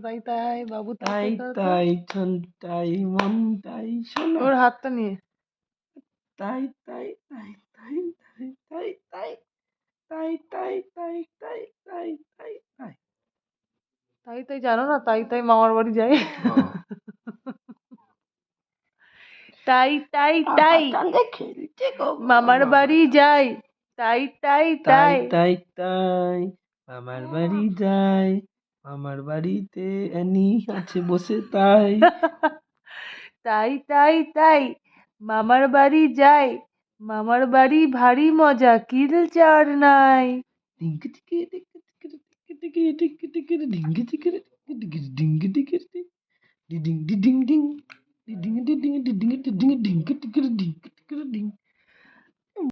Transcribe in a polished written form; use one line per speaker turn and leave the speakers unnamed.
তাই তাই বাবু
তাই তাই ছনটাই মনটাই শোনো
ওর হাতটা নিয়ে
তাই তাই তাই তাই তাই তাই তাই তাই তাই তাই তাই তাই তাই
তাই তাই জানো না, তাই তাই মামার বাড়ি যাই। তাই তাই তাই
খেলছে গো
মামার বাড়ি যাই, তাই তাই
তাই
তাই
তাই তাই মামার বাড়ি যাই মামার বাড়িতে অ্যানি আছে বসে তাই
তাই তাই তাই মামার বাড়ি যাই, মামার বাড়ি ভারী মজা, কিল চার নাই।
ডিঙ্কি টিকি টিকি টিকি টিকি টিকি ডিঙ্কি টিকি টিকি ডিঙ্কি টিকি ডিং ডিং ডিং ডিং ডিং ডিং ডিং ডিং ডিং ডিঙ্কি টিকি ডিঙ্কি টিকি ডিং